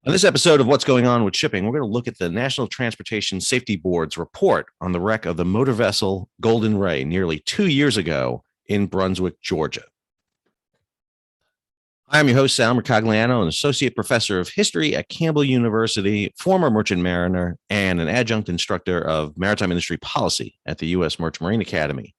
On this episode of What's Going On with Shipping, we're going to look at the National Transportation Safety Board's report on the wreck of the motor vessel Golden Ray nearly 2 years ago in Brunswick, Georgia. I'm your host, Sal Mercogliano, an associate professor of history at Campbell University, former merchant mariner, and an adjunct instructor of maritime industry policy at the U.S. Merchant Marine Academy.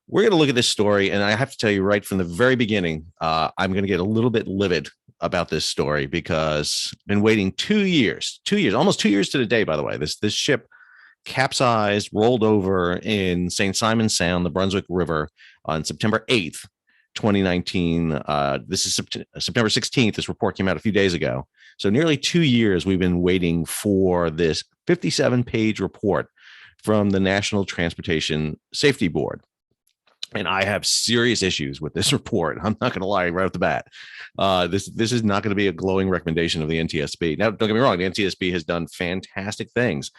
We're going to look at this story, and I have to tell you right from the very beginning, I'm going to get a little bit livid about this story because I've been waiting 2 years, almost 2 years to the day, by the way. This ship capsized, rolled over in St. Simon Sound, the Brunswick River, on September 8th, 2019. This is September 16th. This report came out a few days ago. So nearly 2 years we've been waiting for this 57-page report from the National Transportation Safety Board. And I have serious issues with this report. I'm not going to lie right off the bat. This is not going to be a glowing recommendation of the NTSB. Now, don't get me wrong. The NTSB has done fantastic things.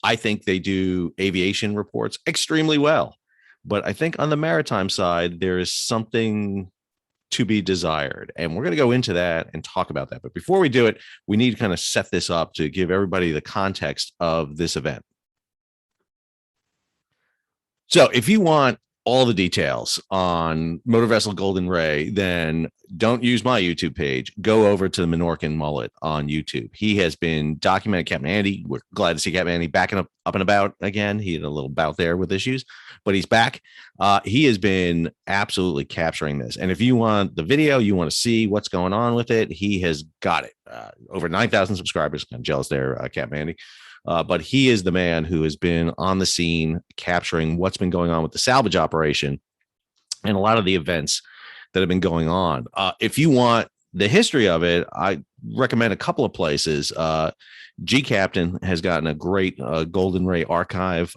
I think they do aviation reports extremely well. But I think on the maritime side, there is something to be desired. And we're going to go into that and talk about that. But before we do it, we need to kind of set this up to give everybody the context of this event. So if you want all the details on motor vessel Golden Ray, then don't use my YouTube page. Go over to the Minorcan Mullet on YouTube. He has been documented. Captain Andy, we're glad to see Captain Andy back up and about again. He had a little bout there with issues, but he's back. He has been absolutely capturing this. And if you want the video, you want to see what's going on with it, he has got it. Over 9,000 subscribers. I'm jealous there, Captain Andy. But he is the man who has been on the scene capturing what's been going on with the salvage operation and a lot of the events that have been going on. If you want the history of it, I recommend a couple of places. gCaptain has gotten a great Golden Ray archive.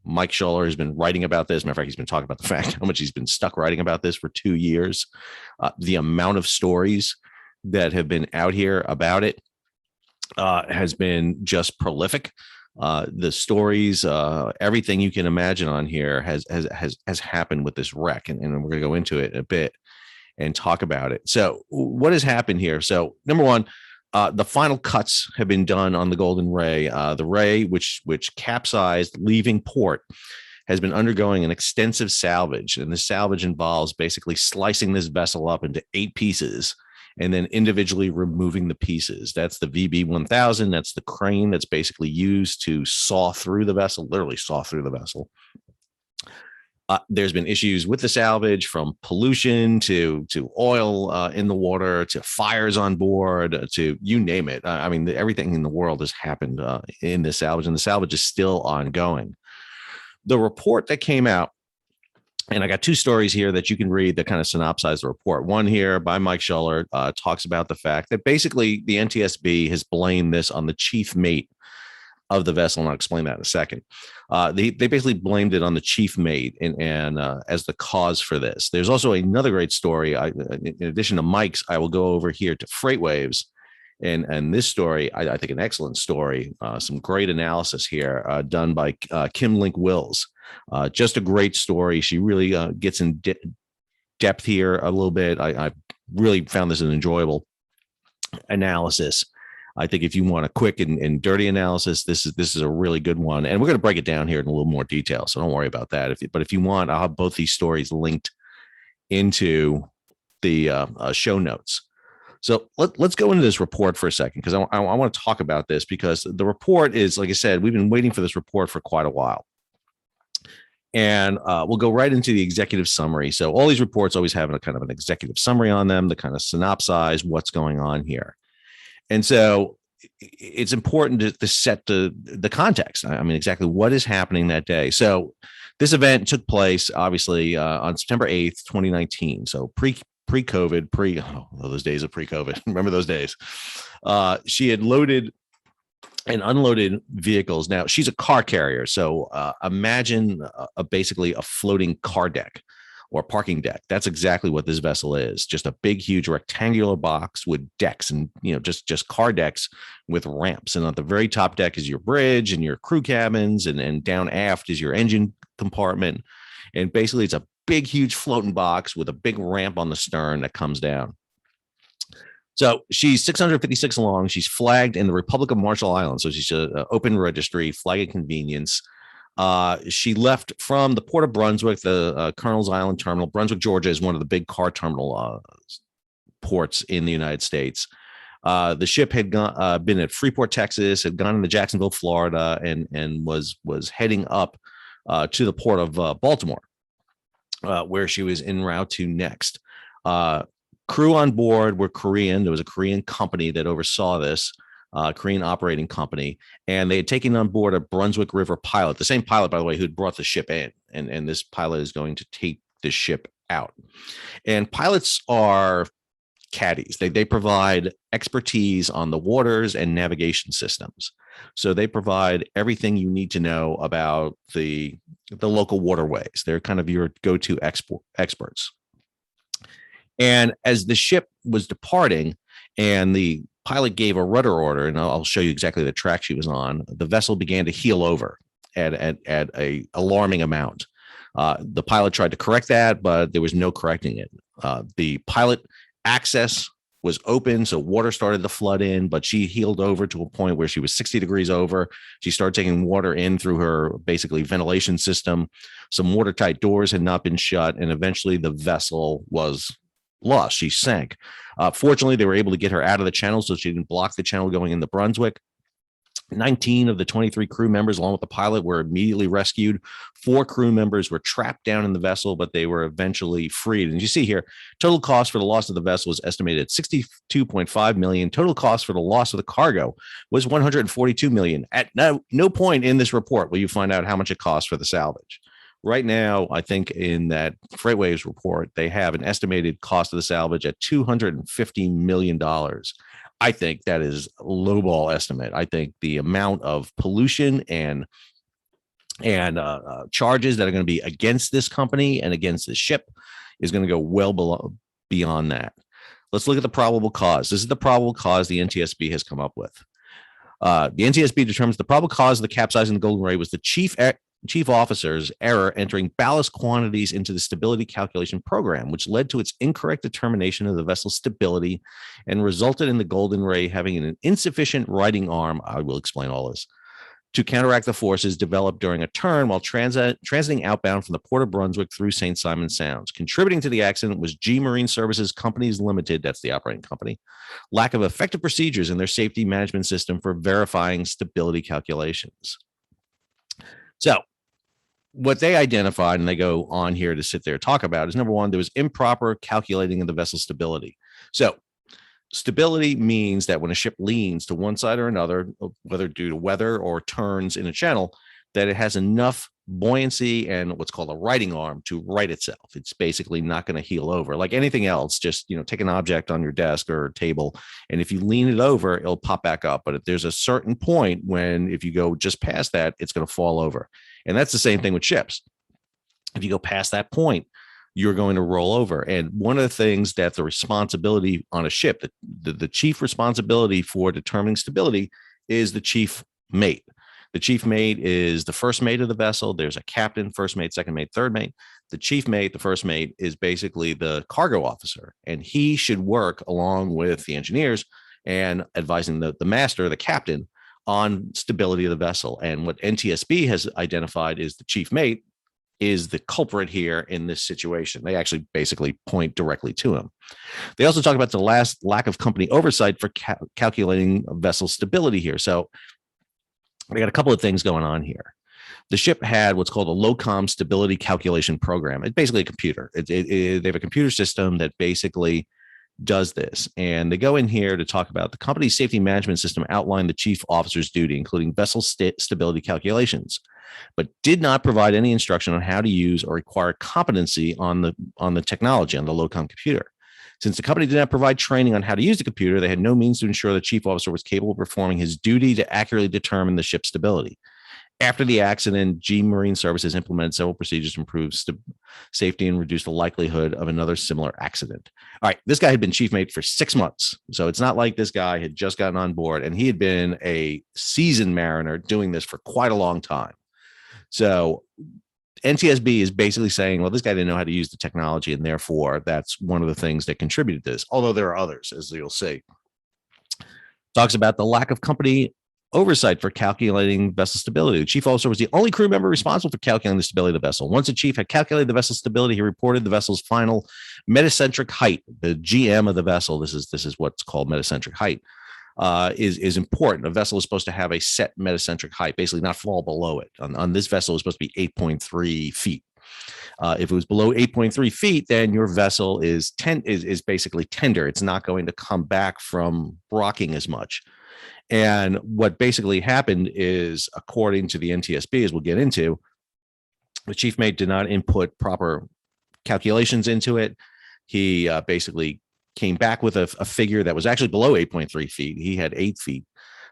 Mike Schuller has been writing about this. Matter of fact, he's been talking about the fact how much he's been stuck writing about this for 2 years. The amount of stories that have been out here about it has been just prolific. The stories, everything you can imagine on here has happened with this wreck, and we're going to go into it a bit and talk about it. So, what has happened here? So, number one, the final cuts have been done on the Golden Ray. The Ray, which capsized leaving port, has been undergoing an extensive salvage, and the salvage involves basically slicing this vessel up into 8 pieces and then individually removing the pieces. That's the VB-1000. That's the crane that's basically used to saw through the vessel, literally saw through the vessel. There's been issues with the salvage, from pollution to oil in the water, to fires on board, to you name it. I mean, everything in the world has happened in this salvage, and the salvage is still ongoing. The report that came out, and I got 2 stories here that you can read that kind of synopsize the report. One here by Mike Schuller talks about the fact that basically the NTSB has blamed this on the chief mate of the vessel, and I'll explain that in a second. They basically blamed it on the chief mate and as the cause for this. There's also another great story. In addition to Mike's, I will go over here to FreightWaves. And this story, I think an excellent story, some great analysis here done by Kim Link Wills. Just a great story. She really gets in depth here a little bit. I really found this an enjoyable analysis. I think if you want a quick and dirty analysis, this is a really good one. And we're going to break it down here in a little more detail, so don't worry about that. But if you want, I'll have both these stories linked into the show notes. So let's go into this report for a second, because I want to talk about this, because the report is, like I said, we've been waiting for this report for quite a while. And we'll go right into the executive summary. So all these reports always have a kind of an executive summary on them to kind of synopsize what's going on here. And so it's important to set the context. I mean, exactly what is happening that day. So this event took place, obviously, on September 8th, 2019. So pre-COVID, those days of pre-COVID. Remember those days? She had loaded and unloaded vehicles. Now, she's a car carrier. So imagine basically a floating car deck or parking deck. That's exactly what this vessel is. Just a big, huge rectangular box with decks, and just car decks with ramps. And at the very top deck is your bridge and your crew cabins, and down aft is your engine compartment. And basically, it's a big, huge floating box with a big ramp on the stern that comes down. So she's 656 long. She's flagged in the Republic of Marshall Islands. So she's an open registry, flag of convenience. She left from the port of Brunswick, the Colonel's Island terminal. Brunswick, Georgia is one of the big car terminal ports in the United States. The ship had been at Freeport, Texas, had gone into Jacksonville, Florida, and was heading up to the port of Baltimore, where she was en route to next. Crew on board were Korean. There was a Korean company that oversaw this, Korean operating company, and they had taken on board a Brunswick River pilot, the same pilot, by the way, who had brought the ship in, and this pilot is going to take this ship out. And pilots are caddies. They provide expertise on the waters and navigation systems. So they provide everything you need to know about the local waterways. They're kind of your go-to experts. And as the ship was departing and the pilot gave a rudder order, and I'll show you exactly the track she was on, the vessel began to heel over at a alarming amount. The pilot tried to correct that, but there was no correcting it. The pilot access was open, so water started to flood in, but she heeled over to a point where she was 60 degrees over. She started taking water in through her basically ventilation system. Some watertight doors had not been shut, and eventually the vessel was lost. She sank. Fortunately, they were able to get her out of the channel so she didn't block the channel going into Brunswick. 19 of the 23 crew members, along with the pilot, were immediately rescued. 4 crew members were trapped down in the vessel, but they were eventually freed. And you see here, total cost for the loss of the vessel was estimated at $62.5 million. Total cost for the loss of the cargo was $142 million. At no point in this report will you find out how much it cost for the salvage. Right now, I think in that Freightways report, they have an estimated cost of the salvage at $250 million. I think that is a lowball estimate. I think the amount of pollution and charges that are going to be against this company and against the ship is going to go well beyond that. Let's look at the probable cause. This is the probable cause the NTSB has come up with. The NTSB determines the probable cause of the capsizing of the Golden Ray was the chief officer's error entering ballast quantities into the stability calculation program, which led to its incorrect determination of the vessel's stability and resulted in the Golden Ray having an insufficient righting arm. I will explain all this to counteract the forces developed during a turn while transiting outbound from the port of Brunswick through St. Simon Sounds. Contributing to the accident was G Marine Services Companies Limited, that's the operating company, lack of effective procedures in their safety management system for verifying stability calculations. So what they identified, and they go on here to sit there and talk about, is number one, there was improper calculating of the vessel stability. So stability means that when a ship leans to one side or another, whether due to weather or turns in a channel, that it has enough buoyancy and what's called a righting arm to right itself. It's basically not going to heel over like anything else. Just, take an object on your desk or table, and if you lean it over, it'll pop back up. But if there's a certain point when if you go just past that, it's going to fall over. And that's the same thing with ships. If you go past that point, you're going to roll over. And one of the things that the responsibility on a ship, the chief responsibility for determining stability is the chief mate. The chief mate is the first mate of the vessel. There's a captain, first mate, second mate, third mate. The chief mate, the first mate, is basically the cargo officer, and he should work along with the engineers and advising the master, the captain, on stability of the vessel. And what NTSB has identified is the chief mate is the culprit here in this situation. They actually basically point directly to him. They also talk about the lack of company oversight for calculating vessel stability here. So we got a couple of things going on here. The ship had what's called a low-com stability calculation program. It's basically a computer. They have a computer system that basically does this. And they go in here to talk about the company's safety management system outlined the chief officer's duty, including vessel stability calculations, but did not provide any instruction on how to use or require competency on the technology, on the low-com computer. Since the company did not provide training on how to use the computer, they had no means to ensure the chief officer was capable of performing his duty to accurately determine the ship's stability. After the accident, G Marine Services implemented several procedures to improve safety and reduce the likelihood of another similar accident. All right, this guy had been chief mate for 6 months. So it's not like this guy had just gotten on board, and he had been a seasoned mariner doing this for quite a long time. So NTSB is basically saying, well, this guy didn't know how to use the technology, and therefore that's one of the things that contributed to this, although there are others, as you'll see. Talks about the lack of company oversight for calculating vessel stability. The chief officer was the only crew member responsible for calculating the stability of the vessel. Once the chief had calculated the vessel's stability, he reported the vessel's final metacentric height, the GM of the vessel. This is what's called metacentric height. Is important. A vessel is supposed to have a set metacentric height, basically not fall below it. On this vessel, it's supposed to be 8.3 feet. If it was below 8.3 feet, then your vessel is basically tender. It's not going to come back from rocking as much. And what basically happened is, according to the NTSB, as we'll get into, the chief mate did not input proper calculations into it. He basically came back with a figure that was actually below 8.3 feet. He had 8 feet,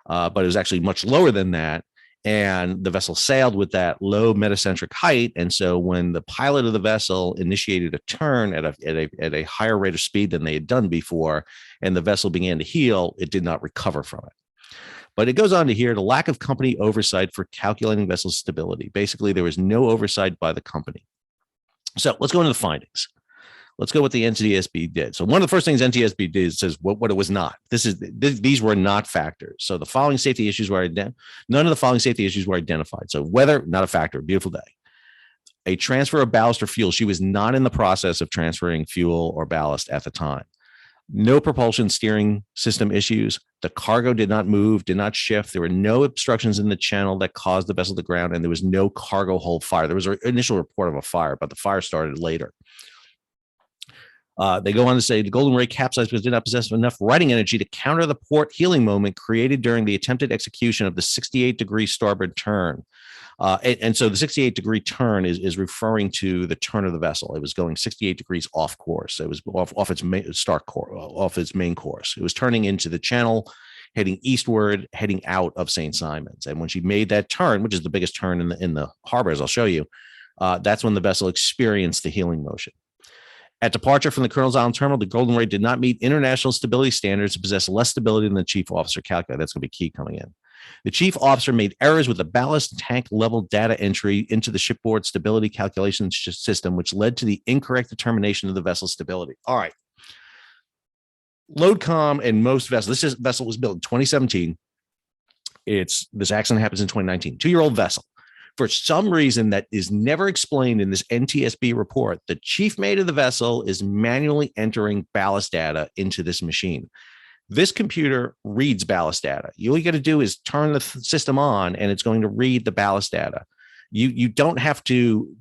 but it was actually much lower than that. And the vessel sailed with that low metacentric height. And so when the pilot of the vessel initiated a turn at a higher rate of speed than they had done before, and the vessel began to heel, it did not recover from it. But it goes on to here, the lack of company oversight for calculating vessel stability. Basically, there was no oversight by the company. So let's go into the findings. Let's go what the NTSB did. So one of the first things NTSB did says what it was not. These were not factors. So the following safety issues were none of the following safety issues were identified. So weather, not a factor. Beautiful day. A transfer of ballast or fuel. She was not in the process of transferring fuel or ballast at the time. No propulsion steering system issues. The cargo did not move, did not shift. There were no obstructions in the channel that caused the vessel to ground, and there was no cargo hold fire. There was an initial report of a fire, but the fire started later. They go on to say the Golden Ray capsized because it did not possess enough riding energy to counter the port heeling moment created during the attempted execution of the 68-degree starboard turn. And so the 68-degree turn is referring to the turn of the vessel. It was going 68 degrees off course. It was off its main course. It was turning into the channel, heading eastward, heading out of St. Simon's. And when she made that turn, which is the biggest turn in the harbor, as I'll show you, that's when the vessel experienced the heeling motion. At departure from the Colonel's Island Terminal, the Golden Ray did not meet international stability standards and possess less stability than the chief officer calculated. That's going to be key coming in. The chief officer made errors with the ballast tank level data entry into the shipboard stability calculation system, which led to the incorrect determination of the vessel's stability. All right. LoadCom and most vessels, this vessel was built in 2017. This accident happens in 2019. 2-year-old vessel. For some reason that is never explained in this NTSB report, the chief mate of the vessel is manually entering ballast data into this machine. This computer reads ballast data. All you got to do is turn the system on, and it's going to read the ballast data. You don't have to.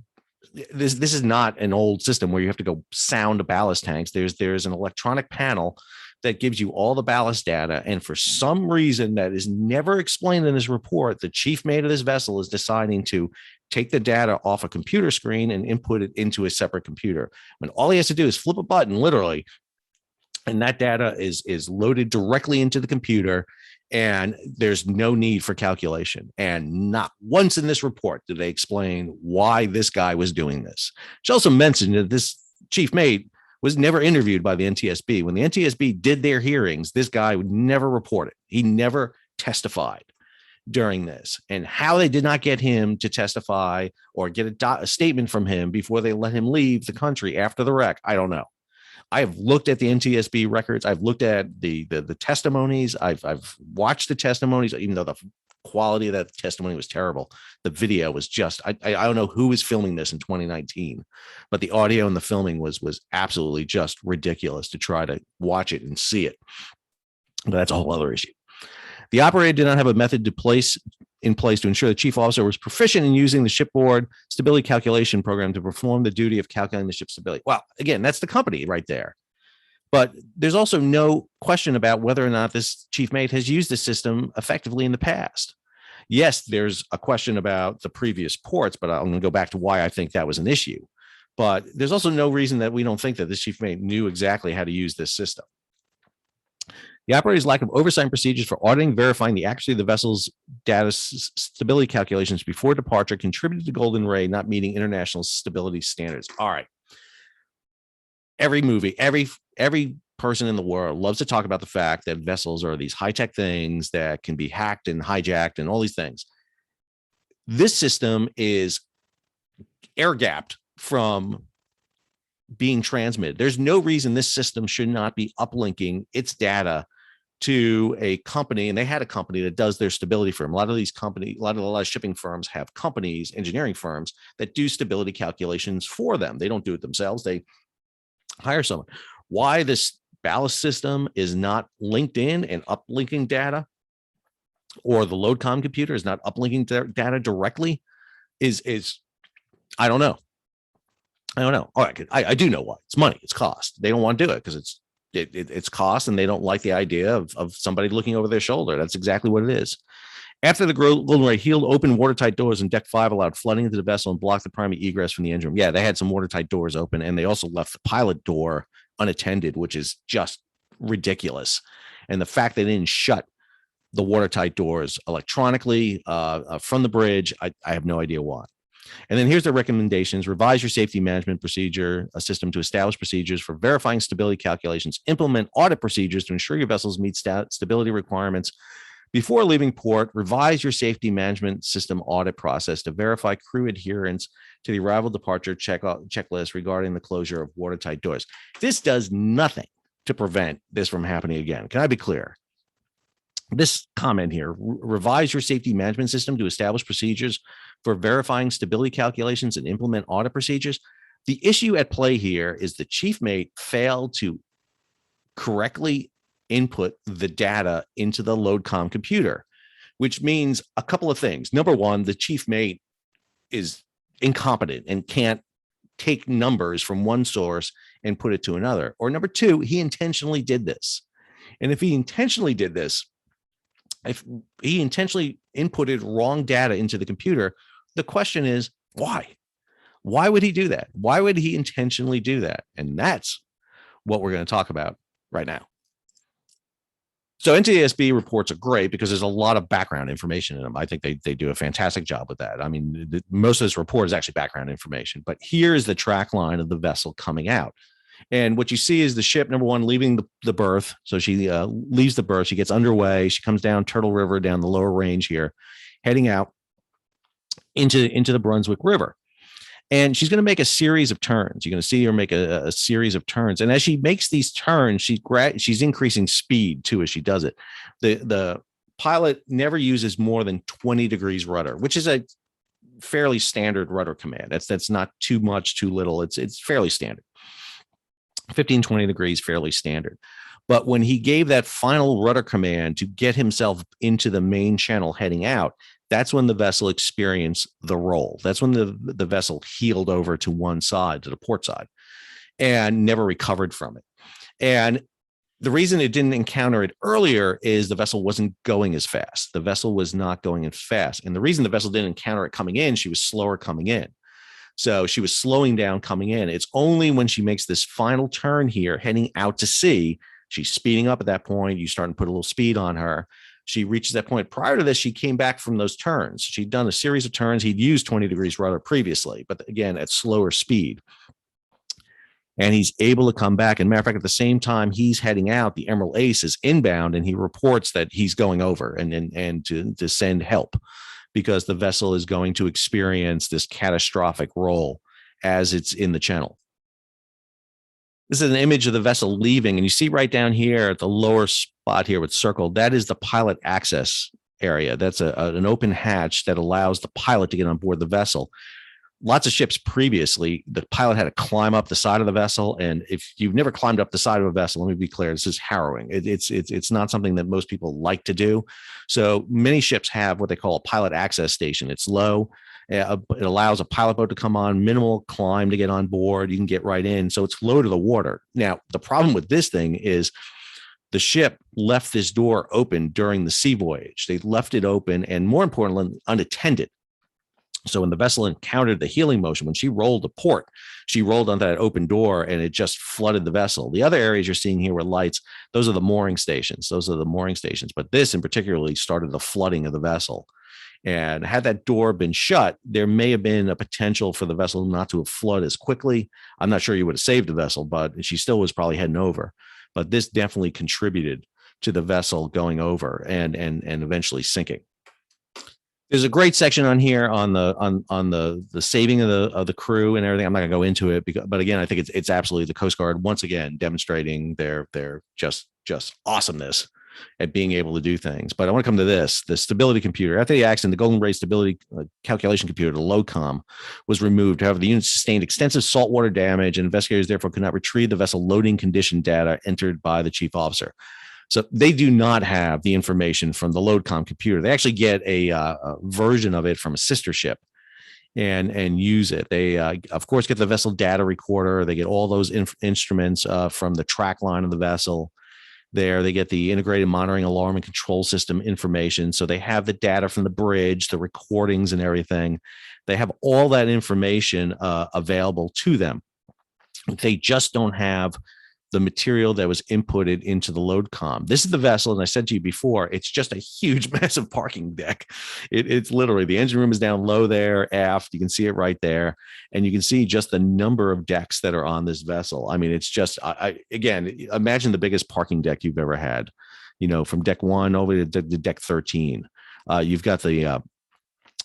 This is not an old system where you have to go sound the ballast tanks. There's an electronic panel that gives you all the ballast data. And for some reason that is never explained in this report, the chief mate of this vessel is deciding to take the data off a computer screen and input it into a separate computer. When all he has to do is flip a button, literally, and that data is loaded directly into the computer, and there's no need for calculation. And not once in this report do they explain why this guy was doing this. She also mentioned that this chief mate was never interviewed by the NTSB. When the NTSB did their hearings, this guy would never report it. He never testified during this. And how they did not get him to testify or get a statement from him before they let him leave the country after the wreck, I don't know. I have looked at the NTSB records. I've looked at the testimonies. I've watched the testimonies, even though the quality of that testimony was terrible. The video was just, I don't know who was filming this in 2019, but the audio and the filming was absolutely just ridiculous to try to watch it and see it. But that's a whole other issue. The operator did not have a method in place to ensure the chief officer was proficient in using the shipboard stability calculation program to perform the duty of calculating the ship's stability. Well, again, that's the company right there. But there's also no question about whether or not this chief mate has used the system effectively in the past. Yes, there's a question about the previous ports, but I'm going to go back to why I think that was an issue. But there's also no reason that we don't think that this chief mate knew exactly how to use this system. The operator's lack of oversight and procedures for auditing, verifying the accuracy of the vessel's data stability calculations before departure contributed to Golden Ray not meeting international stability standards. All right. Every movie, every person in the world loves to talk about the fact that vessels are these high-tech things that can be hacked and hijacked and all these things. This system is air gapped from being transmitted. There's no reason this system should not be uplinking its data to a company, and they had a company that does their stability for them. A lot of these companies, a lot of shipping firms have companies, engineering firms that do stability calculations for them. They don't do it themselves. They hire someone. Why this ballast system is not linked in and uplinking data, or the LoadCom computer is not uplinking data directly, is I don't know. All right, I do know why. It's money. It's cost. They don't want to do it because it's cost, and they don't like the idea of somebody looking over their shoulder. That's exactly what it is. After the Golden Ray healed, open watertight doors in deck 5 allowed flooding into the vessel and blocked the primary egress from the engine room. Yeah, they had some watertight doors open, and they also left the pilot door unattended, which is just ridiculous. And the fact they didn't shut the watertight doors electronically from the bridge, I have no idea why. And then here's the recommendations. Revise your safety management procedure, a system to establish procedures for verifying stability calculations, implement audit procedures to ensure your vessels meet stability requirements before leaving port. Revise your safety management system audit process to verify crew adherence to the arrival departure checklist regarding the closure of watertight doors. This does nothing to prevent this from happening again. Can I be clear? This comment here, revise your safety management system to establish procedures for verifying stability calculations and implement audit procedures. The issue at play here is the chief mate failed to correctly input the data into the LoadCom computer, which means a couple of things. Number one, the chief mate is incompetent and can't take numbers from one source and put it to another. Or number two, he intentionally did this. And if he intentionally did this, if he intentionally inputted wrong data into the computer, the question is, why? Why would he do that? Why would he intentionally do that? And that's what we're going to talk about right now. So NTSB reports are great because there's a lot of background information in them. I think they do a fantastic job with that. I mean, most of this report is actually background information, but here's the track line of the vessel coming out. And what you see is the ship, number one, leaving the berth. So she leaves the berth. She gets underway. She comes down Turtle River, down the lower range here, heading out into the Brunswick River. And she's going to make a series of turns. You're going to see her make a series of turns. And as she makes these turns, she's increasing speed too as she does it. The pilot never uses more than 20 degrees rudder, which is a fairly standard rudder command. That's not too much, too little. It's fairly standard. 15, 20 degrees, fairly standard. But when he gave that final rudder command to get himself into the main channel heading out, that's when the vessel experienced the roll. That's when the vessel heeled over to one side, to the port side, and never recovered from it. And the reason it didn't encounter it earlier is the vessel wasn't going as fast. The vessel was not going as fast. And the reason the vessel didn't encounter it coming in, she was slower coming in. So she was slowing down coming in. It's only when she makes this final turn here, heading out to sea, she's speeding up at that point. You start to put a little speed on her. She reaches that point. Prior to this, she came back from those turns. She'd done a series of turns. He'd used 20 degrees rudder previously, but again, at slower speed. And he's able to come back. And matter of fact, at the same time he's heading out, the Emerald Ace is inbound, and he reports that he's going over and to send help, because the vessel is going to experience this catastrophic roll as it's in the channel. This is an image of the vessel leaving, and you see right down here at the lower spot here with circled, that is the pilot access area. That's an open hatch that allows the pilot to get on board the vessel. Lots of ships previously, the pilot had to climb up the side of the vessel. And if you've never climbed up the side of a vessel, let me be clear, this is harrowing. It's not something that most people like to do. So many ships have what they call a pilot access station. It's low. It allows a pilot boat to come on, minimal climb to get on board. You can get right in. So it's low to the water. Now, the problem with this thing is the ship left this door open during the sea voyage. They left it open, and more importantly, unattended. So when the vessel encountered the heeling motion, when she rolled to port, she rolled onto that open door, and it just flooded the vessel. The other areas you're seeing here with lights, those are the mooring stations. But this in particularly started the flooding of the vessel. And had that door been shut, there may have been a potential for the vessel not to have flooded as quickly. I'm not sure you would have saved the vessel, but she still was probably heading over. But this definitely contributed to the vessel going over and eventually sinking. There's a great section on here on the saving of the crew and everything. I'm not gonna go into it because, but again, I think it's absolutely the Coast Guard once again demonstrating their just awesomeness at being able to do things. But I want to come to this: the stability computer. After the accident, the Golden Ray stability calculation computer, the LOCOM, was removed. However, the unit sustained extensive saltwater damage, and investigators therefore could not retrieve the vessel loading condition data entered by the chief officer. So they do not have the information from the LOCOM computer. They actually get a version of it from a sister ship and use it. They, of course, get the vessel data recorder. They get all those instruments from the track line of the vessel. There, they get the integrated monitoring, alarm, and control system information. So they have the data from the bridge, the recordings, and everything. They have all that information available to them. They just don't have the material that was inputted into the LOCOM. This is the vessel, and I said to you before, it's just a huge, massive parking deck. It's literally, the engine room is down low there, aft. You can see it right there. And you can see just the number of decks that are on this vessel. I mean, it's just, again, imagine the biggest parking deck you've ever had, from deck 1 over to deck 13. You've got the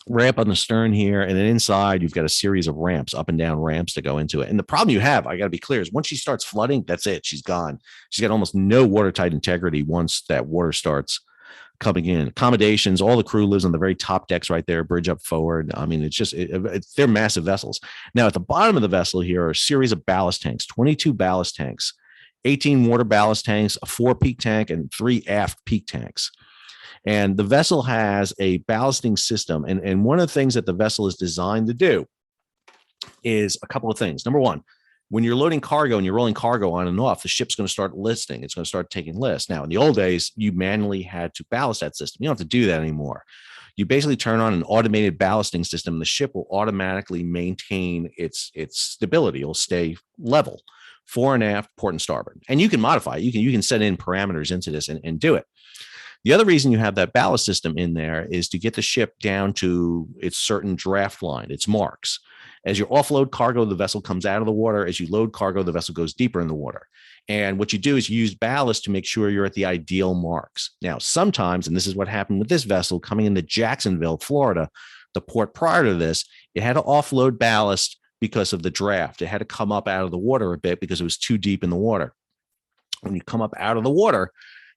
ramp on the stern here, and then inside you've got a series of ramps, up and down ramps to go into it. And the problem you have, I got to be clear, is once she starts flooding, that's it. She's gone. She's got almost no watertight integrity once that water starts coming in. Accommodations, all the crew lives on the very top decks right there, bridge up forward. I mean, they're massive vessels. Now at the bottom of the vessel here are a series of ballast tanks, 22 ballast tanks, 18 water ballast tanks, a 4 peak tank, and 3 aft peak tanks. And the vessel has a ballasting system. And one of the things that the vessel is designed to do is a couple of things. Number one, when you're loading cargo and you're rolling cargo on and off, the ship's going to start listing. It's going to start taking lists. Now, in the old days, you manually had to ballast that system. You don't have to do that anymore. You basically turn on an automated ballasting system. The ship will automatically maintain its stability. It'll stay level, fore and aft, port and starboard. And you can modify it. You can set in parameters into this and do it. The other reason you have that ballast system in there is to get the ship down to its certain draft line, its marks. As you offload cargo, the vessel comes out of the water. As you load cargo, the vessel goes deeper in the water. And what you do is you use ballast to make sure you're at the ideal marks. Now, sometimes, and this is what happened with this vessel coming into Jacksonville, Florida, the port prior to this, it had to offload ballast because of the draft. It had to come up out of the water a bit because it was too deep in the water. When you come up out of the water,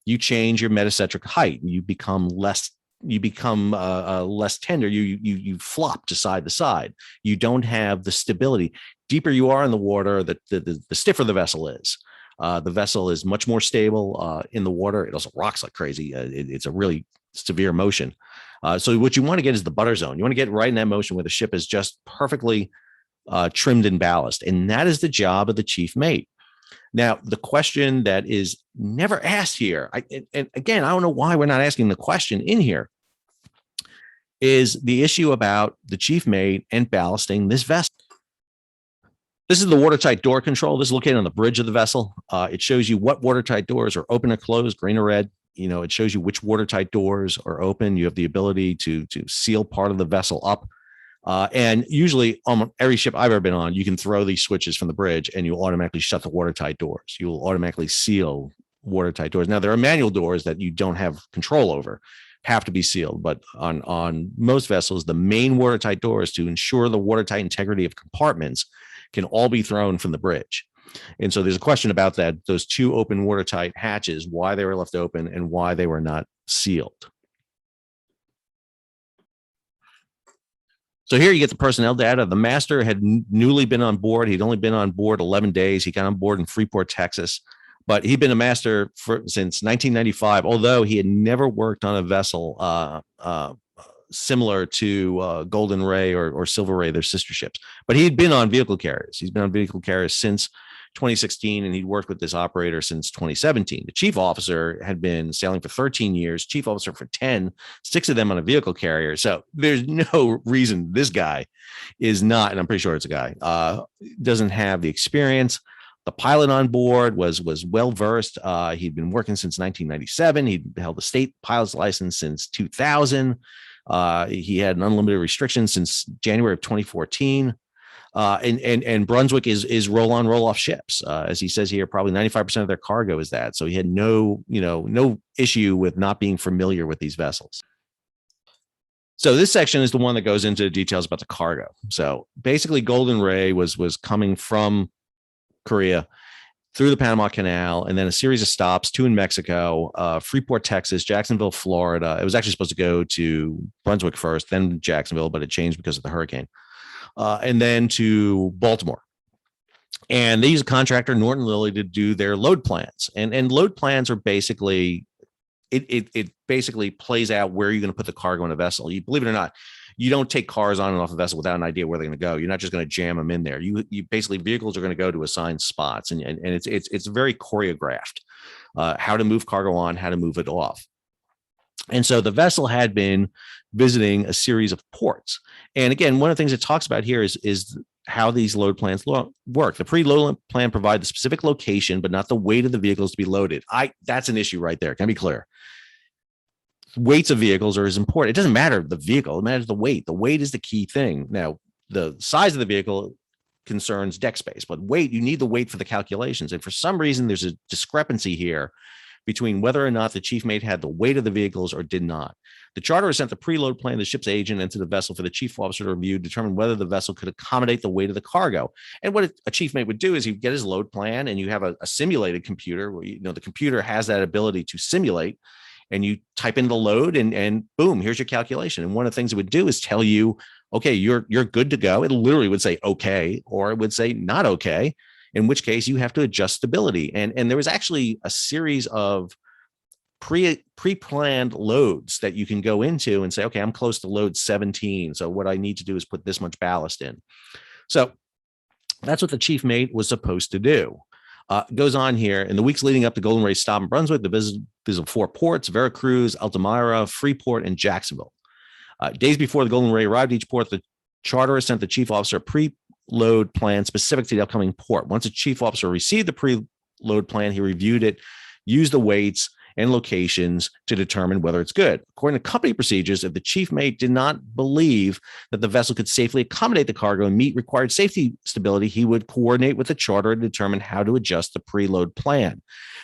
you change your metacentric height. You become less tender. You flop to side. You don't have the stability. Deeper you are in the water, the stiffer the vessel is. The vessel is much more stable in the water. It also rocks like crazy. It's a really severe motion. So what you want to get is the butter zone. You want to get right in that motion where the ship is just perfectly trimmed in ballast. And that is the job of the chief mate. Now, the question that is never asked here, and again, I don't know why we're not asking the question in here, is the issue about the chief mate and ballasting this vessel. This is the watertight door control. This is located on the bridge of the vessel. It shows you what watertight doors are open or closed, green or red. It shows you which watertight doors are open. You have the ability to seal part of the vessel up. And usually on every ship I've ever been on, you can throw these switches from the bridge and you'll automatically shut the watertight doors. You will automatically seal watertight doors. Now, there are manual doors that you don't have control over, have to be sealed. But on most vessels, the main watertight doors to ensure the watertight integrity of compartments can all be thrown from the bridge. And so there's a question about that, those 2 open watertight hatches, why they were left open and why they were not sealed. So here you get the personnel data. The master had newly been on board. He'd only been on board 11 days. He got on board in Freeport, Texas, but he'd been a master since 1995, although he had never worked on a vessel similar to Golden Ray or Silver Ray, their sister ships. But he'd been on vehicle carriers. He's been on vehicle carriers since 2016, and he'd worked with this operator since 2017. The chief officer had been sailing for 13 years, chief officer for 10, 6 of them on a vehicle carrier. So there's no reason this guy is not, and I'm pretty sure it's a guy, doesn't have the experience. The pilot on board was well-versed. He'd been working since 1997. He'd held a state pilot's license since 2000. He had an unlimited restriction since January of 2014. And Brunswick is roll-on, roll-off ships. As he says here, probably 95% of their cargo is that. So he had no issue with not being familiar with these vessels. So this section is the one that goes into the details about the cargo. So basically, Golden Ray was coming from Korea through the Panama Canal, and then a series of stops, 2 in Mexico, Freeport, Texas, Jacksonville, Florida. It was actually supposed to go to Brunswick first, then Jacksonville, but it changed because of the hurricane. And then to Baltimore. And they use a contractor, Norton Lilly, to do their load plans. And load plans are basically, it basically plays out where you're going to put the cargo in a vessel. You believe it or not, you don't take cars on and off a vessel without an idea where they're going to go. You're not just going to jam them in there. You basically, vehicles are going to go to assigned spots, and it's very choreographed, how to move cargo on, how to move it off. And so the vessel had been visiting a series of ports. And again, one of the things it talks about here is how these load plans work. The pre-load plan provide the specific location, but not the weight of the vehicles to be loaded. That's an issue right there. Can I be clear? Weights of vehicles are as important. It doesn't matter the vehicle, it matters the weight. The weight is the key thing. Now, the size of the vehicle concerns deck space, but weight, you need the weight for the calculations. And for some reason, there's a discrepancy here between whether or not the chief mate had the weight of the vehicles or did not. The charterer sent the preload plan to the ship's agent and to the vessel for the chief officer to review, determine whether the vessel could accommodate the weight of the cargo. And what a chief mate would do is he'd get his load plan, and you have a simulated computer where, the computer has that ability to simulate, and you type in the load, and boom, here's your calculation. And one of the things it would do is tell you, okay, you're good to go. It literally would say okay, or it would say not okay, in which case you have to adjust stability. And there was actually a series of pre-planned loads that you can go into and say, okay, I'm close to load 17. So what I need to do is put this much ballast in. So that's what the chief mate was supposed to do. Goes on here. In the weeks leading up to Golden Ray's stop in Brunswick, the visit 4 ports: Veracruz, Altamira, Freeport, and Jacksonville. Days before the Golden Ray arrived at each port, the charterer sent the chief officer a preload plan specific to the upcoming port. Once the chief officer received the preload plan, he reviewed it, used the weights and locations to determine whether it's good. According to company procedures, if the chief mate did not believe that the vessel could safely accommodate the cargo and meet required safety stability, he would coordinate with the charterer to determine how to adjust the preload plan.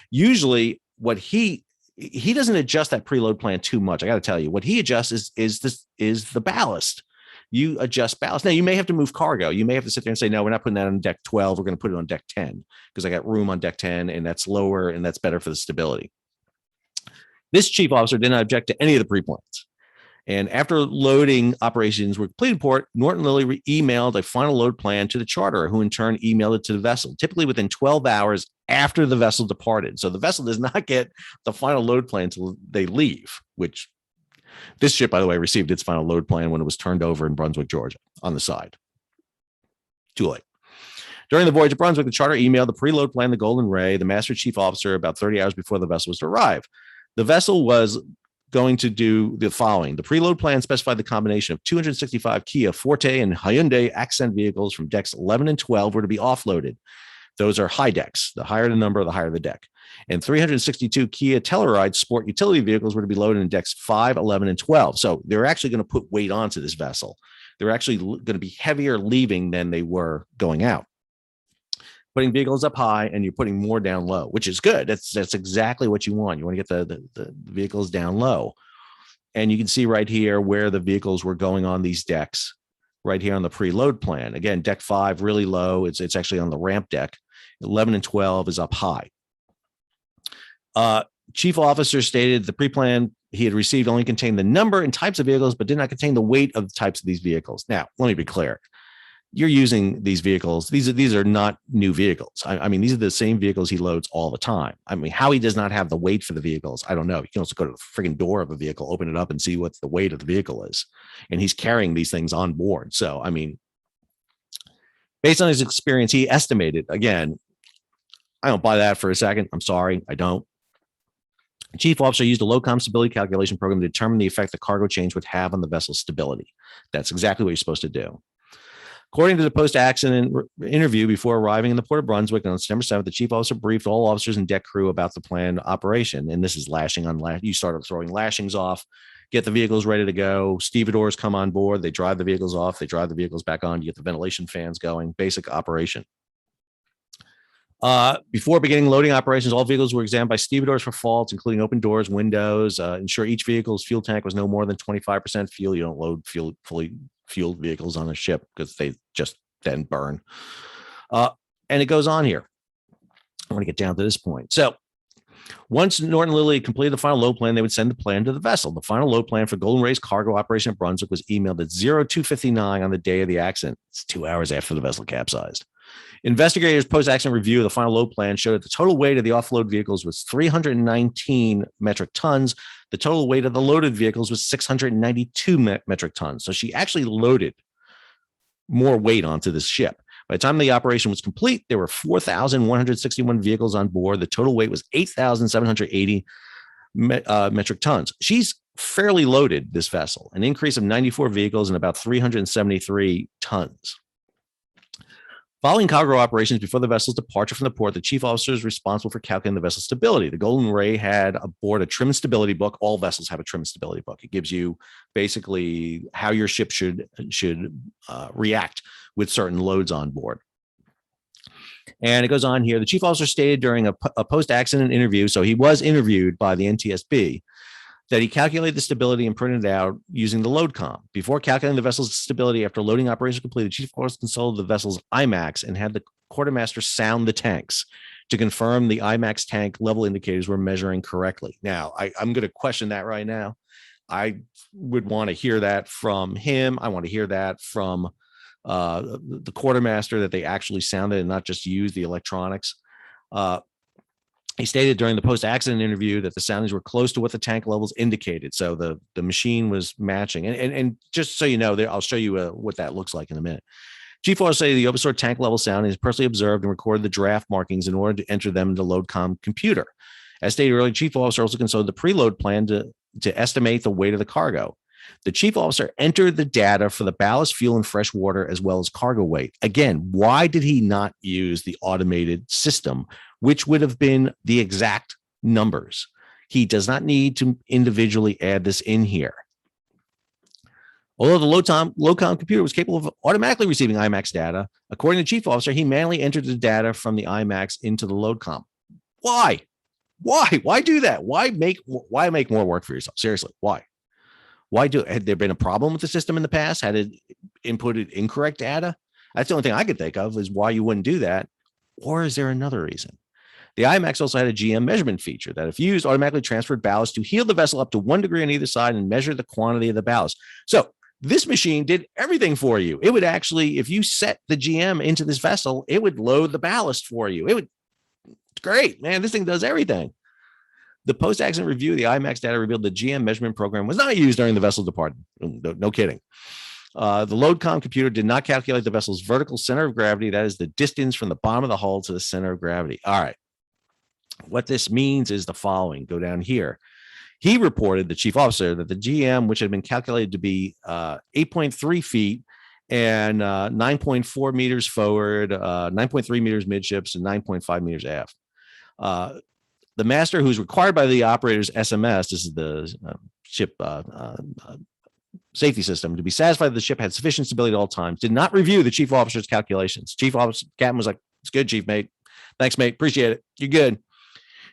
Usually, what he doesn't adjust that preload plan too much. I got to tell you, what he adjusts is the ballast. You adjust ballast. Now, you may have to move cargo. You may have to sit there and say, no, we're not putting that on deck 12. We're going to put it on deck 10 because I got room on deck 10, and that's lower, and that's better for the stability. This chief officer did not object to any of the pre-plans. And after loading operations were completed port, Norton Lilly emailed a final load plan to the charterer, who in turn emailed it to the vessel, typically within 12 hours after the vessel departed. So the vessel does not get the final load plan until they leave, which this ship, by the way, received its final load plan when it was turned over in Brunswick, Georgia, on the side. Too late. During the voyage to Brunswick, the charterer emailed the preload plan to Golden Ray, the master chief officer, about 30 hours before the vessel was to arrive. The vessel was going to do the following. The preload plan specified the combination of 265 Kia Forte and Hyundai Accent vehicles from decks 11 and 12 were to be offloaded. Those are high decks. The higher the number, the higher the deck. And 362 Kia Telluride sport utility vehicles were to be loaded in decks 5, 11, and 12. So they're actually going to put weight onto this vessel. They're actually going to be heavier leaving than they were going out. Putting vehicles up high, and you're putting more down low, which is good. That's exactly what you want. You want to get the vehicles down low. And you can see right here where the vehicles were going on these decks, right here on the preload plan. Again, deck 5, really low. It's actually on the ramp deck. 11 and 12 is up high. Chief officer stated the pre-plan he had received only contained the number and types of vehicles, but did not contain the weight of the types of these vehicles. Now, let me be clear. You're using these vehicles. These are not new vehicles. I mean, these are the same vehicles he loads all the time. I mean, how he does not have the weight for the vehicles, I don't know. You can also go to the frigging door of a vehicle, open it up, and see what the weight of the vehicle is. And he's carrying these things on board. So, I mean, based on his experience, he estimated, again, I don't buy that for a second. I'm sorry, I don't. The chief officer used a low-com stability calculation program to determine the effect the cargo change would have on the vessel's stability. That's exactly what you're supposed to do. According to the post-accident interview before arriving in the port of Brunswick on September 7th, the chief officer briefed all officers and deck crew about the planned operation. And this is lashing on lash. You start throwing lashings off, get the vehicles ready to go. Stevedores come on board. They drive the vehicles off. They drive the vehicles back on. You get the ventilation fans going. Basic operation. Before beginning loading operations, all vehicles were examined by stevedores for faults, including open doors, windows. Ensure each vehicle's fuel tank was no more than 25% fuel. You don't load fully fueled vehicles on a ship because they just then burn. And it goes on here. I want to get down to this point. So once Norton Lilly completed the final load plan, they would send the plan to the vessel. The final load plan for Golden Ray's cargo operation at Brunswick was emailed at 02:59 on the day of the accident. It's 2 hours after the vessel capsized. Investigators' post-accident review of the final load plan showed that the total weight of the offload vehicles was 319 metric tons. The total weight of the loaded vehicles was 692 metric tons. So she actually loaded more weight onto this ship. By the time the operation was complete, there were 4,161 vehicles on board. The total weight was 8,780 metric tons. She's fairly loaded, this vessel, an increase of 94 vehicles and about 373 tons. Following cargo operations before the vessel's departure from the port, the chief officer is responsible for calculating the vessel's stability. The Golden Ray had aboard a trim stability book. All vessels have a trim stability book. It gives you basically how your ship should react with certain loads on board. And it goes on here. The chief officer stated during a post-accident interview, so he was interviewed by the NTSB, that he calculated the stability and printed it out using the load com. Before calculating the vessel's stability after loading operation completed, the chief officer consulted the vessel's IMAX and had the quartermaster sound the tanks to confirm the IMAX tank level indicators were measuring correctly. Now, I'm going to question that right now. I would want to hear that from him. I want to hear that from the quartermaster, that they actually sounded and not just use the electronics. He stated during the post-accident interview that the soundings were close to what the tank levels indicated. So the machine was matching. And just so you know, I'll show you what that looks like in a minute. Chief officer said the overstored tank level sounding is personally observed and recorded the draft markings in order to enter them into the LoadCom computer. As stated earlier, chief officer also consulted the preload plan to estimate the weight of the cargo. The chief officer entered the data for the ballast, fuel, and fresh water, as well as cargo weight. Again, why did he not use the automated system, which would have been the exact numbers? He does not need to individually add this in here. Although the LoadCom computer was capable of automatically receiving IMAX data, according to the chief officer, he manually entered the data from the IMAX into the LoadCom. Why? Why do that? Why make more work for yourself? Seriously, why? Had there been a problem with the system in the past? Had it inputted incorrect data? That's the only thing I could think of is why you wouldn't do that. Or is there another reason? The IMAX also had a GM measurement feature that, if used, automatically transferred ballast to heel the vessel up to 1 degree on either side and measure the quantity of the ballast. So this machine did everything for you. It would actually, if you set the GM into this vessel, it would load the ballast for you. It's great, man. This thing does everything. The post-accident review of the IMAX data revealed the GM measurement program was not used during the vessel departure. No kidding. The LoadCom computer did not calculate the vessel's vertical center of gravity. That is the distance from the bottom of the hull to the center of gravity. All right. What this means is the following. Go down here. He reported, the chief officer, that the GM, which had been calculated to be 8.3 feet and 9.4 meters forward, 9.3 meters midships, and 9.5 meters aft. The master, who's required by the operator's SMS, this is the ship safety system, to be satisfied that the ship had sufficient stability at all times, did not review the chief officer's calculations. Chief officer captain was like, "It's good, chief mate. Thanks, mate. Appreciate it. You're good."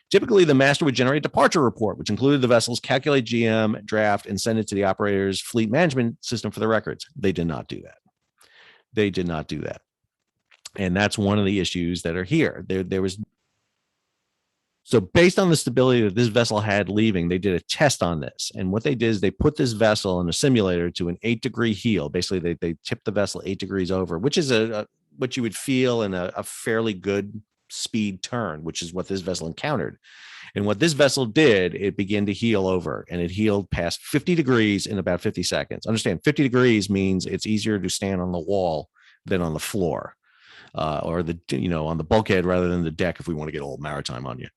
Typically, the master would generate a departure report, which included the vessel's calculate GM draft and send it to the operator's fleet management system for the records. They did not do that. And that's one of the issues that are here. There was. So based on the stability that this vessel had leaving, they did a test on this. And what they did is they put this vessel in a simulator to an 8-degree heel. Basically, they tipped the vessel 8 degrees over, which is what you would feel in a fairly good speed turn, which is what this vessel encountered. And what this vessel did, it began to heel over, and it heeled past 50 degrees in about 50 seconds. Understand, 50 degrees means it's easier to stand on the wall than on the floor, or on the bulkhead rather than the deck, if we want to get a little maritime on you.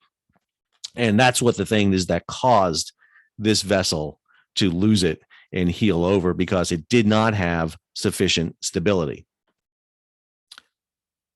And that's what the thing is that caused this vessel to lose it and heel over, because it did not have sufficient stability.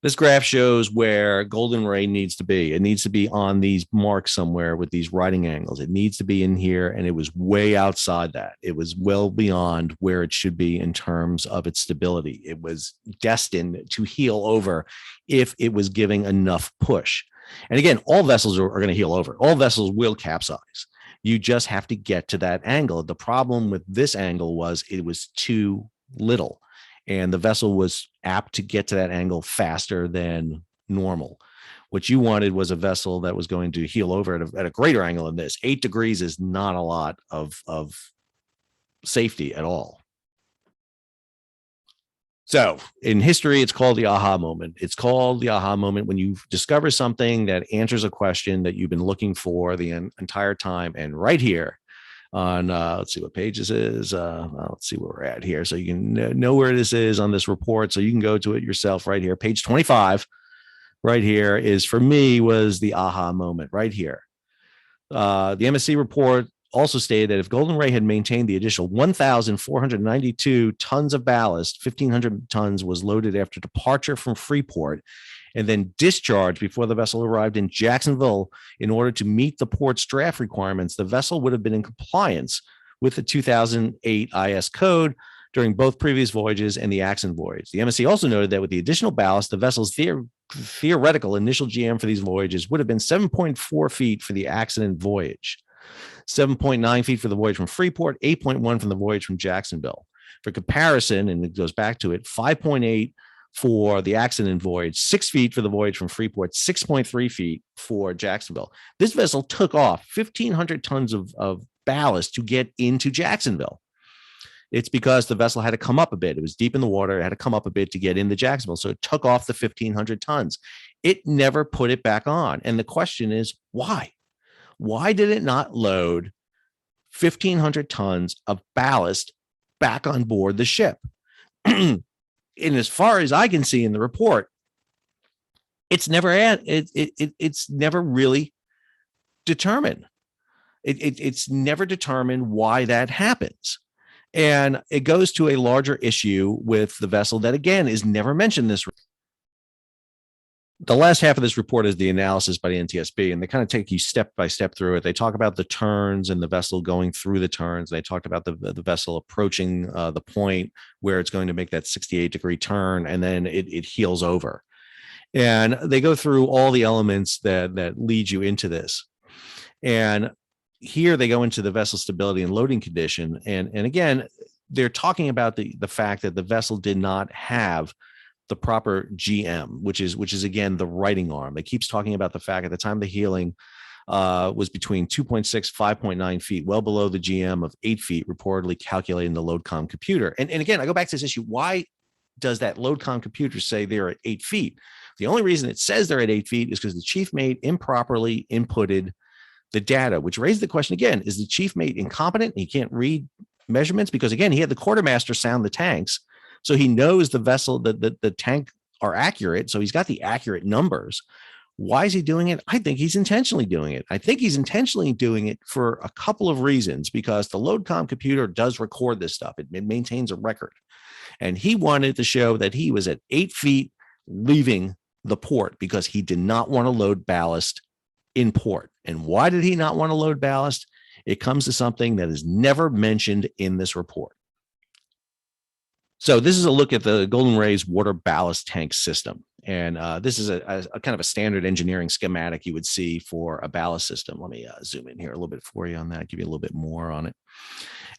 This graph shows where Golden Ray needs to be. It needs to be on these marks somewhere with these writing angles. It needs to be in here, and it was way outside that. It was well beyond where it should be in terms of its stability. It was destined to heel over if it was giving enough push. And again, all vessels are going to heel over. All vessels will capsize. You just have to get to that angle. The problem with this angle was it was too little, and the vessel was apt to get to that angle faster than normal. What you wanted was a vessel that was going to heel over at a greater angle than this. 8 degrees is not a lot of safety at all. So in history, it's called the aha moment. It's called the aha moment when you discover something that answers a question that you've been looking for the entire time. And right here on, let's see what page this is. Let's see where we're at here. So you can know where this is on this report. So you can go to it yourself right here. Page 25 right here is, for me, was the aha moment right here. The MSC report also stated that if Golden Ray had maintained the additional 1,492 tons of ballast, 1,500 tons was loaded after departure from Freeport and then discharged before the vessel arrived in Jacksonville in order to meet the port's draft requirements, the vessel would have been in compliance with the 2008 IS code during both previous voyages and the accident voyage. The MSC also noted that with the additional ballast, the vessel's theoretical initial GM for these voyages would have been 7.4 feet for the accident voyage, 7.9 feet for the voyage from Freeport, 8.1 from the voyage from Jacksonville. For comparison, and it goes back to it, 5.8 for the accident voyage, 6 feet for the voyage from Freeport, 6.3 feet for Jacksonville. This vessel took off 1,500 tons of ballast to get into Jacksonville. It's because the vessel had to come up a bit. It was deep in the water. It had to come up a bit to get into Jacksonville. So it took off the 1,500 tons. It never put it back on. And the question is, why? Why did it not load 1,500 tons of ballast back on board the ship? And as far as I can see in the report, it's never it's never really determined. It's never determined why that happens. And it goes to a larger issue with the vessel that, again, is never mentioned this. The last half of this report is the analysis by the NTSB, and they kind of take you step by step through it. They talk about the turns and the vessel going through the turns. They talked about the vessel approaching the point where it's going to make that 68-degree turn, and then it heels over. And they go through all the elements that lead you into this. And here they go into the vessel stability and loading condition. And again, they're talking about the fact that the vessel did not have the proper GM, which is again, the writing arm. It keeps talking about the fact at the time of the healing was between 2.6, 5.9 feet, well below the GM of 8 feet, reportedly calculating the LOADCOM computer. And again, I go back to this issue. Why does that LOADCOM computer say they're at 8 feet? The only reason it says they're at 8 feet is because the chief mate improperly inputted the data, which raised the question again, is the chief mate incompetent? He can't read measurements because, again, he had the quartermaster sound the tanks. So he knows the vessel, the tank are accurate. So he's got the accurate numbers. Why is he doing it? I think he's intentionally doing it. I think he's intentionally doing it for a couple of reasons, because the LOADCOM computer does record this stuff. It maintains a record. And he wanted to show that he was at 8 feet leaving the port because he did not want to load ballast in port. And why did he not want to load ballast? It comes to something that is never mentioned in this report. So this is a look at the Golden Ray's water ballast tank system. And this is a kind of a standard engineering schematic you would see for a ballast system. Let me zoom in here a little bit for you on that, give you a little bit more on it.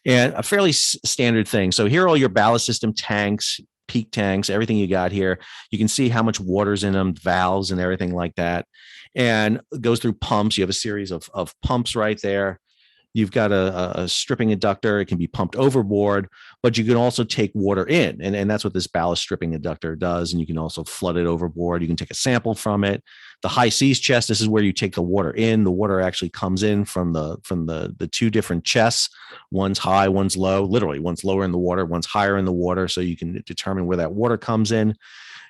And a fairly standard thing. So here are all your ballast system tanks, peak tanks, everything you got here. You can see how much water's in them, valves and everything like that. And it goes through pumps. You have a series of pumps right there. You've got a stripping inductor. It can be pumped overboard, but you can also take water in. And that's what this ballast stripping inductor does. And you can also flood it overboard. You can take a sample from it. The high seas chest, this is where you take the water in. The water actually comes in from the two different chests. One's high, one's low. Literally, one's lower in the water, one's higher in the water. So you can determine where that water comes in.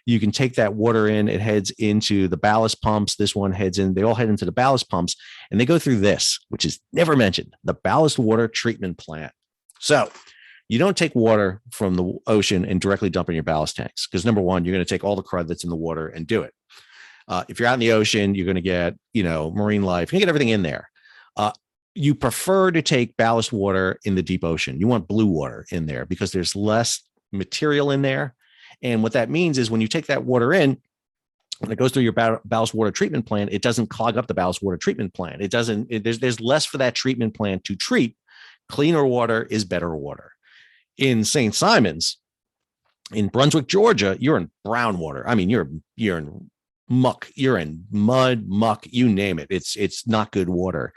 You can take that water in. It heads into the ballast pumps. This one heads in. They all head into the ballast pumps, and they go through this, which is never mentioned, the ballast water treatment plant. So You don't take water from the ocean and directly dump in your ballast tanks because number one, you're going to take all the crud that's in the water and do it. If you're out in the ocean, you're going to get, marine life. You can get everything in there. You prefer to take ballast water in the deep ocean. You want blue water in there because there's less material in there. And what that means is when you take that water in, when it goes through your ballast water treatment plant, it doesn't clog up the ballast water treatment plant. It doesn't, there's less for that treatment plant to treat. Cleaner water is better water. In St. Simons, in Brunswick, Georgia, you're in brown water. I mean, you're in muck, you're in mud, muck, you name it. It's not good water.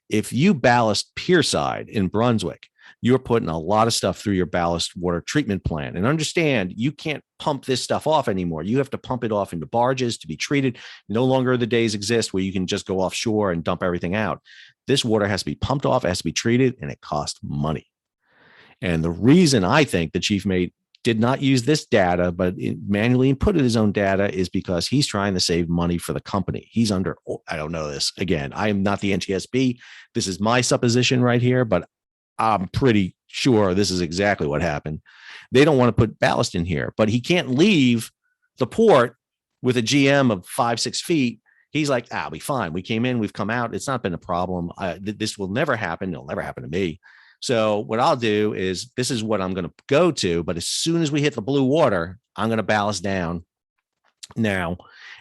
If you ballast pierside in Brunswick, you're putting a lot of stuff through your ballast water treatment plant. And understand, you can't pump this stuff off anymore. You have to pump it off into barges to be treated. No longer the days exist where you can just go offshore and dump everything out. This water has to be pumped off, it has to be treated, and it costs money. And the reason I think the chief mate did not use this data, but manually inputted his own data is because he's trying to save money for the company. He's under, I don't know this. Again, I am not the NTSB. This is my supposition right here, but I'm pretty sure this is exactly what happened. They don't want to put ballast in here, but he can't leave the port with a GM of 5-6 feet. He's like, I'll be fine. We came in, we've come out. It's not been a problem. This will never happen. It'll never happen to me. So what I'll do is this is what I'm going to go to. But as soon as we hit the blue water, I'm going to ballast down now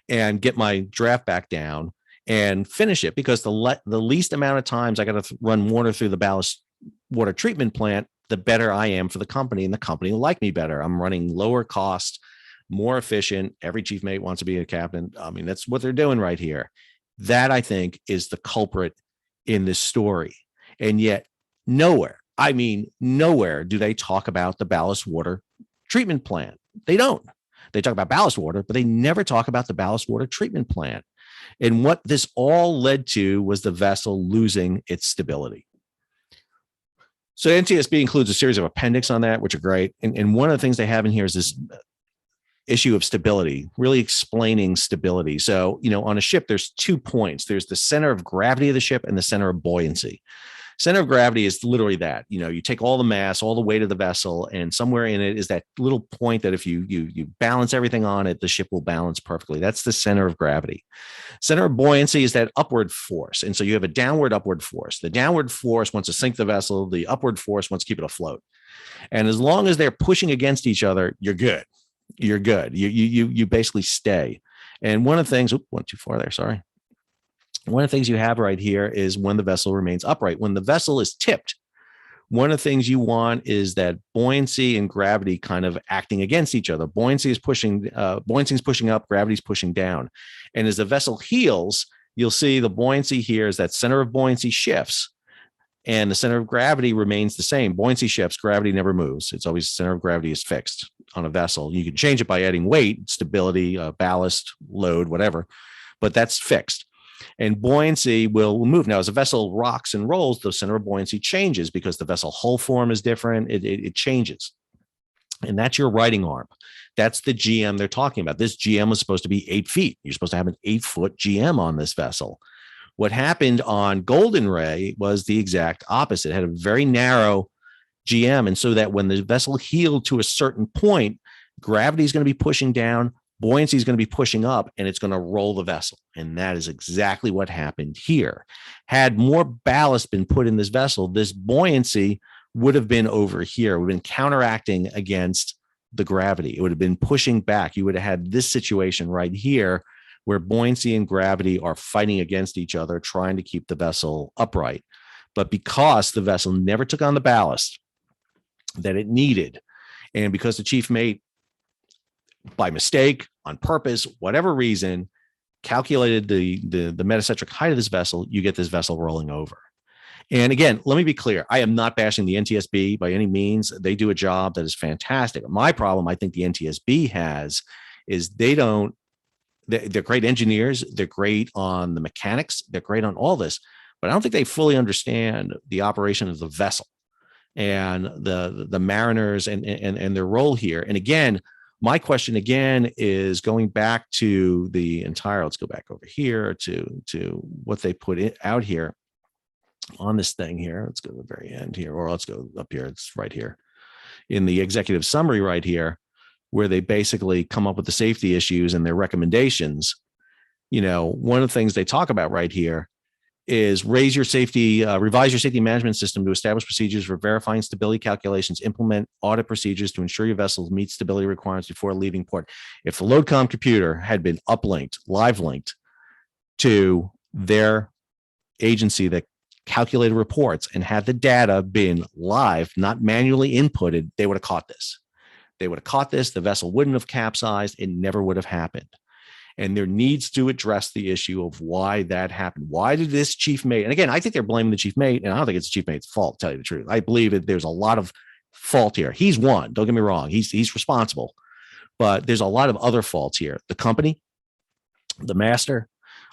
and get my draft back down and finish it, because the least amount of times I got to run water through the ballast water treatment plant, the better I am for the company, and the company will like me better. I'm running lower cost, more efficient. Every chief mate wants to be a captain. I mean, that's what they're doing right here. That, I think, is the culprit in this story. And yet nowhere do they talk about the ballast water treatment plant. They don't. They talk about ballast water, but they never talk about the ballast water treatment plant. And what this all led to was the vessel losing its stability. So NTSB includes a series of appendix on that, which are great. And one of the things they have in here is this issue of stability, really explaining stability. So, on a ship, there's 2 points. There's the center of gravity of the ship and the center of buoyancy. Center of gravity is literally that. You take all the mass, all the weight of the vessel, and somewhere in it is that little point that if you balance everything on it, the ship will balance perfectly. That's the center of gravity. Center of buoyancy is that upward force. And so you have a downward upward force. The downward force wants to sink the vessel. The upward force wants to keep it afloat. And as long as they're pushing against each other, you're good. You're good. You basically stay. And one of the things, went too far there, sorry. One of the things you have right here is when the vessel remains upright. When the vessel is tipped, one of the things you want is that buoyancy and gravity kind of acting against each other. Buoyancy is pushing up, gravity is pushing down. And as the vessel heels, you'll see the buoyancy here is that center of buoyancy shifts and the center of gravity remains the same. Buoyancy shifts, gravity never moves. It's always the center of gravity is fixed on a vessel. You can change it by adding weight, stability, ballast, load, whatever, but that's fixed. And buoyancy will move. Now, as a vessel rocks and rolls, the center of buoyancy changes because the vessel hull form is different. It changes. And that's your righting arm. That's the GM they're talking about. This GM was supposed to be 8 feet. You're supposed to have an 8-foot GM on this vessel. What happened on Golden Ray was the exact opposite. It had a very narrow GM. And so that when the vessel heeled to a certain point, gravity is going to be pushing down, buoyancy is going to be pushing up, and it's going to roll the vessel. And that is exactly what happened here. Had more ballast been put in this vessel, this buoyancy would have been over here. It would have been counteracting against the gravity. It would have been pushing back. You would have had this situation right here where buoyancy and gravity are fighting against each other, trying to keep the vessel upright. But because the vessel never took on the ballast that it needed, and because the chief mate, by mistake, on purpose, whatever reason, calculated the metacentric height of this vessel, you get this vessel rolling over. And again, let me be clear. I am not bashing the NTSB by any means. They do a job that is fantastic. My problem, I think the NTSB has, is they're great engineers. They're great on the mechanics. They're great on all this, but I don't think they fully understand the operation of the vessel and the mariners and their role here. And again, my question again is going back to the entire, let's go back over here to what they put out here on this thing here. Let's go to the very end here, or let's go up here. It's right here. in the executive summary right here, where they basically come up with the safety issues and their recommendations. One of the things they talk about right here is revise your safety management system to establish procedures for verifying stability calculations, implement audit procedures to ensure your vessels meet stability requirements before leaving port. If the LoadCom computer had been live linked to their agency that calculated reports and had the data been live, not manually inputted, they would have caught this. The vessel wouldn't have capsized. It never would have happened. And there needs to address the issue of why that happened. Why did this chief mate? And again, I think they're blaming the chief mate, and I don't think it's the chief mate's fault, to tell you the truth. I believe that there's a lot of fault here. He's one, don't get me wrong. He's responsible, but there's a lot of other faults here. The company, the master,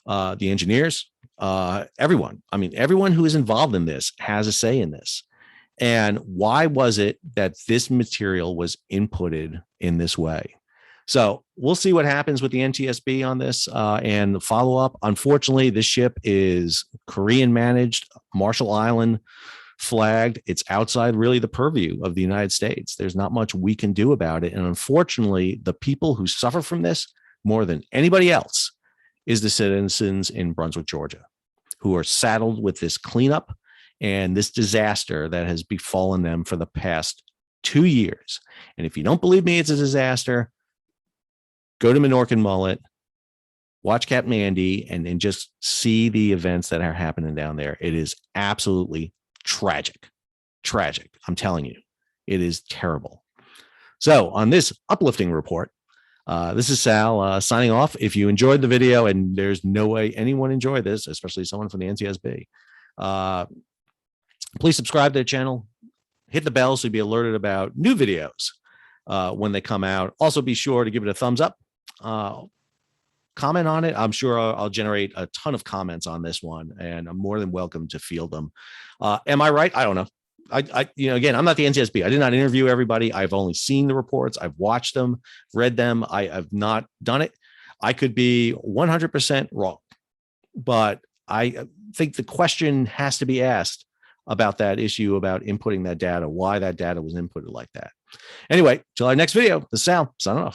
the engineers, everyone. I mean, everyone who is involved in this has a say in this. And why was it that this material was inputted in this way? So we'll see what happens with the NTSB on this and follow up. Unfortunately, this ship is Korean managed, Marshall Island flagged. It's outside really the purview of the United States. There's not much we can do about it. And unfortunately, the people who suffer from this more than anybody else is the citizens in Brunswick, Georgia, who are saddled with this cleanup and this disaster that has befallen them for the past 2 years. And if you don't believe me, it's a disaster. Go to Minorcan Mullet, watch Captain Andy, and just see the events that are happening down there. It is absolutely tragic. I'm telling you, it is terrible. So on this uplifting report, this is Sal signing off. If you enjoyed the video, and there's no way anyone enjoyed this, especially someone from the NTSB, please subscribe to the channel, hit the bell so you'll be alerted about new videos when they come out. Also, be sure to give it a thumbs up. Comment on it. I'm sure I'll generate a ton of comments on this one, and I'm more than welcome to field them. Am I right? I don't know. Again, I'm not the NTSB. I did not interview everybody. I've only seen the reports. I've watched them, read them. I have not done it. I could be 100% wrong, but I think the question has to be asked about that issue about inputting that data, why that data was inputted like that. Anyway, till our next video, this is Sal, signing off.